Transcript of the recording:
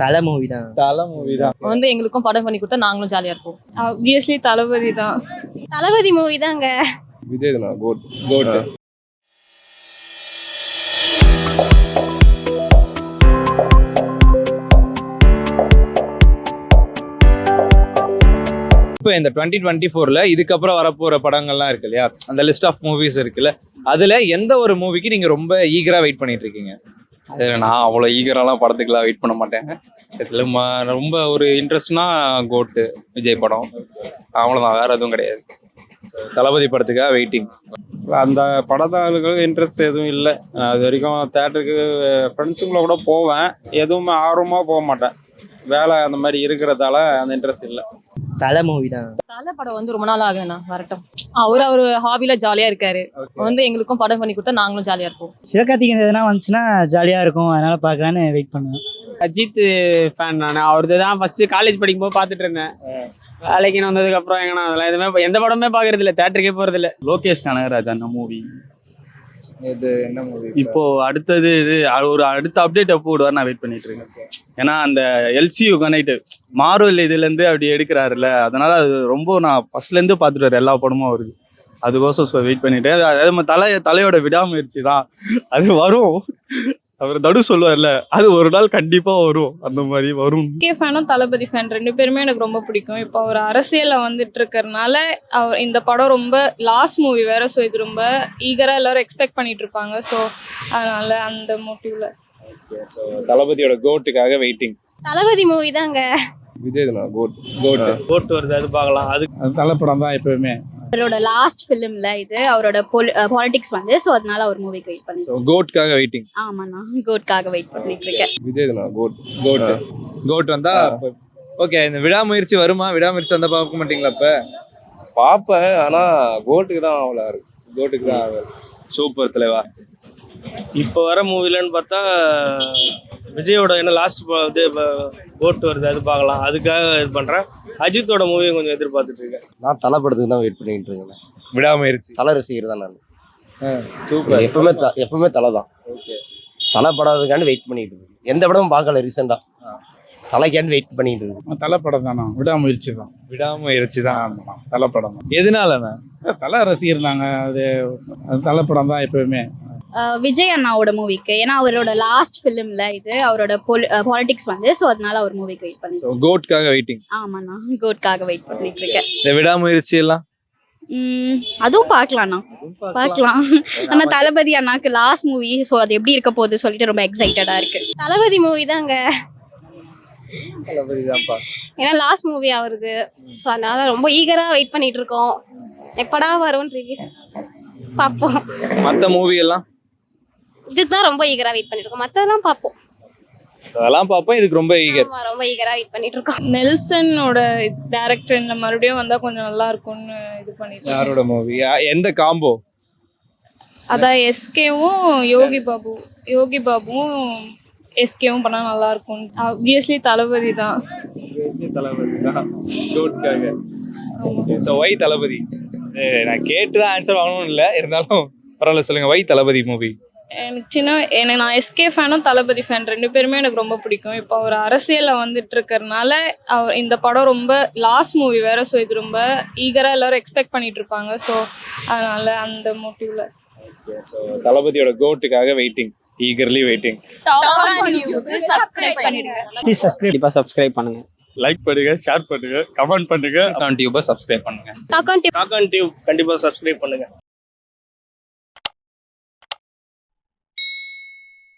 தலை மூவி தான். தலை மூவி தான் வந்து எங்களுக்கும் படம் பண்ணி கொடுத்தா நாங்களும் ஜாலியா இருப்போம். ஆப்வியஸ்லி தளபதி தான். தளபதி மூவி தாங்க. விஜய் தான் கோட் கோட். இப்போ இந்த 2024ல இதுக்கப்புறம் வரப்போற படங்கள்லாம் இருக்கு இல்லையா, அந்த லிஸ்ட் ஆஃப் மூவிஸ் இருக்குல்ல, அதுல எந்த ஒரு மூவிக்கு நீங்க ரொம்ப ஈகரா வெயிட் பண்ணிட்டு இருக்கீங்க? அதில் நான் அவ்வளோ ஈகரெல்லாம் படத்துக்குலாம் வெயிட் பண்ண மாட்டேன். இதில் ரொம்ப ஒரு இன்ட்ரெஸ்ட்னா கோட்டு விஜய் படம், அவ்வளோதான், வேற எதுவும் கிடையாது. தளபதி படத்துக்காக வெயிட்டிங். அந்த படத்தாளுகளுக்கு இன்ட்ரெஸ்ட் எதுவும் இல்லை. அது வரைக்கும் தேட்டருக்கு ஃப்ரெண்ட்ஸுங்கள கூட போவேன், எதுவுமே ஆர்வமாக போக மாட்டேன். வேலை அந்த மாதிரி இருக்கிறதால அந்த இன்ட்ரெஸ்ட் இல்லை. தலை மூவி தான். தலை படம் வந்து ரொம்ப நாள் ஆகுண்ணா, வரட்டும். அவரு ஹாபில ஜாலியா இருக்காரு. வந்து எங்களுக்கும் படம் பண்ணி கொடுத்தா நாங்களும் ஜாலியா இருப்போம். சிவகார்த்திகேயன் எதுனா வந்துச்சுன்னா ஜாலியா இருக்கும், அதனால பார்க்கலான்னு வெயிட் பண்ணுவேன். அஜித் ஃபேன் நான். அவரது தான் ஃபர்ஸ்ட் காலேஜ் படிக்கும்போது பார்த்துட்டு இருந்தேன். வேலைக்குன்னு வந்ததுக்கு அப்புறம் எங்கன்னா அதெல்லாம் எதுவுமே எந்த படமே பார்க்கறது இல்லை, தேட்டருக்கே போறது இல்லை. லோகேஷ் கனகராஜ் அந்த மூவி இது என்ன மூவி இப்போ அடுத்தது இது ஒரு அடுத்த அப்டேட் எப்போ விடுவார் நான் வெயிட் பண்ணிட்டு இருக்கேன். ஏன்னா அந்த எல்சியூ கனெக்ட் மார்வெல் இதுலேருந்து அப்படி எடுக்கிறாருல்ல, அதனால அது ரொம்ப நான் ஃபர்ஸ்ட்லேருந்து பார்த்துட்டு வரேன், எல்லா படமும் வருது, அதுக்கோசம் வெயிட் பண்ணிட்டேன். அதே தலையோட விடாமுயற்சி தான், அது வரும். அவர் தடு சொல்லுவார்ல, அது ஒரு நாள் கண்டிப்பா வரும், அந்த மாதிரி வரும். கே ஃபேனும் தளபதி ஃபேன் 2 பேருமே எனக்கு ரொம்ப பிடிக்கும். இப்போ அவர் அரசியல்ல வந்துட்டு இருக்கிறதுனால அவர் இந்த படம் ரொம்ப லாஸ்ட் மூவி வேற, ஸோ இது ரொம்ப ஈகரா எல்லாரும் எக்ஸ்பெக்ட் பண்ணிட்டு இருப்பாங்க. ஸோ அதனால அந்த மோட்டிவ்ல தளபதியோட கோட்டுக்காக வெயிட்டிங். தளபதி மூவி தாங்க. விஜய் தான் கோட் கோட் போட்டு வருது, அது பார்க்கலாம். அது தலைப்படம் தான் எப்பவுமே. அவரோட லாஸ்ட் ஃபிலிம்ல இது அவரோட பாலிடிக்ஸ் வந்து, ஸோ அதனால அவர் மூவிக்கு வெயிட் பண்ணிட்டு. கோட்காக வெயிட்டிங். ஆமா, நான் கோட்காக வெயிட் பண்ணிட்டு இருக்கேன். விஜய் தான் கோட் கோட் கோட் வந்தா ஓகே. இந்த விடாமுயற்சி வருமா? விடாமுயற்சி வந்தா பார்க்க மாட்டீங்களா? இப்ப பார்ப்பேன், ஆனால் கோட்டுக்கு தான் அவ்வளோ இருக்கு. கோட்டுக்கு தான். சூப்பர் தலைவா. இப்போ வர மூவிலன்னு பார்த்தா விஜயோட என்ன லாஸ்ட் இது போட்டு வருது, அது பார்க்கலாம், அதுக்காக இது பண்ணுறேன். அஜித்தோட மூவியை கொஞ்சம் எதிர்பார்த்துட்டு இருக்கேன். நான் தலை படத்துக்கு தான் வெயிட் பண்ணிட்டு இருக்கேன். விடாமுயற்சி. தலை ரசிகர் தான் நான். சூப்பர். எப்பவுமே தலை தான். தலை படத்துக்காண்டி வெயிட் பண்ணிட்டு இருக்கேன். எந்த படமும் பார்க்கல ரீசெண்டா, தலைக்காண்டி வெயிட் பண்ணிட்டு இருக்கேன். தலை படம் தானா? விடாமுயற்சி தான். விடாமுயற்சி தான் தலை படம் தான். எதனாலண்ணா? தலை ரசிகர் நாங்க, அது தலை படம் தான் எப்பவுமே. விஜய் அண்ணாவோட மூவிக்கு, ஏன்னா அவரோட லாஸ்ட் ஃபிலிம்ல இது அவரோட பாலிடிக்ஸ் வந்து, ஸோ அதனால அவர் மூவிக்கு வெயிட் பண்ணிட்டு. கோட்காக வெயிட்டிங். ஆமா, நான் கோட்காக வெயிட் பண்ணிட்டு இருக்கேன். இந்த விடாமுயற்சி எல்லாம் அதுவும் பார்க்கலாம்ண்ணா, பார்க்கலாம். ஆனா தளபதி அண்ணாக்கு லாஸ்ட் மூவி, ஸோ அது எப்படி இருக்க போகுது சொல்லிட்டு ரொம்ப எக்ஸைட்டடா இருக்கு. தளபதி மூவி தாங்க. தளபதி தான்ப்பா. ஏன்னா லாஸ்ட் மூவி அவருது, ஸோ அதனால ரொம்ப ஈகரா வெயிட் பண்ணிட்டு இருக்கோம். எப்படா வரும் ரிலீஸ் பார்ப்போம். மற்ற மூவி எல்லாம் இதுதான் ரொம்ப ஈகரா வெயிட் பண்ணிட்டு இருக்கோம். மற்றதெல்லாம் பார்ப்போம், அதெல்லாம் பார்ப்போம். இதுக்கு ரொம்ப ஈகர். ரொம்ப ஈகரா வெயிட் பண்ணிட்டு இருக்கோம். நெல்சனோட டைரக்டர்ல மறுபடியும் வந்தா கொஞ்சம் நல்லா இருக்கும்னு இது பண்ணிட்டு. யாரோட மூவி? எந்த காம்போ? அதான் எஸ்கேவும் யோகி பாபுவும் எஸ்கேவும் பண்ணா நல்லா இருக்கும். ஆப்வியஸ்லி தளபதி தான். தளபதி தான் கோட்காக. ஸோ ஒய் தளபதி? நான் கேட்டு தான் ஆன்சர் வாங்கணும்னு இல்லை, இருந்தாலும் பரவாயில்ல சொல்லுங்க. ஒய் தளபதி மூவி? எனக்கு நான் எஸ்கே ஃபேனும் தளபதி ஃபேன் 2 பேருமே எனக்கு ரொம்ப பிடிக்கும். இப்போ அவர் அரசியல்ல வந்துட்டு இருக்கிறதுனால அவர் இந்த படம் ரொம்ப லாஸ்ட் மூவி வேற, ஸோ இது ரொம்ப ஈகரா எல்லாரும் எக்ஸ்பெக்ட் பண்ணிட்டு இருப்பாங்க. ஸோ அதனால அந்த மோட்டிவ்ல தளபதியோட கோட்டுக்காக வெயிட்டிங், ஈகர்லி வெயிட்டிங். சப்ஸ்கிரைப் பண்ணிடுங்க. ப்ளீஸ் கண்டிப்பா சப்ஸ்கிரைப் பண்ணுங்க, லைக் பண்ணுங்க, ஷேர் பண்ணுங்க, கமெண்ட் பண்ணுங்க, டியூபை சப்ஸ்கிரைப் பண்ணுங்க. டாக் ஆன் டியூப் கண்டிப்பா சப்ஸ்கிரைப் பண்ணுங்க.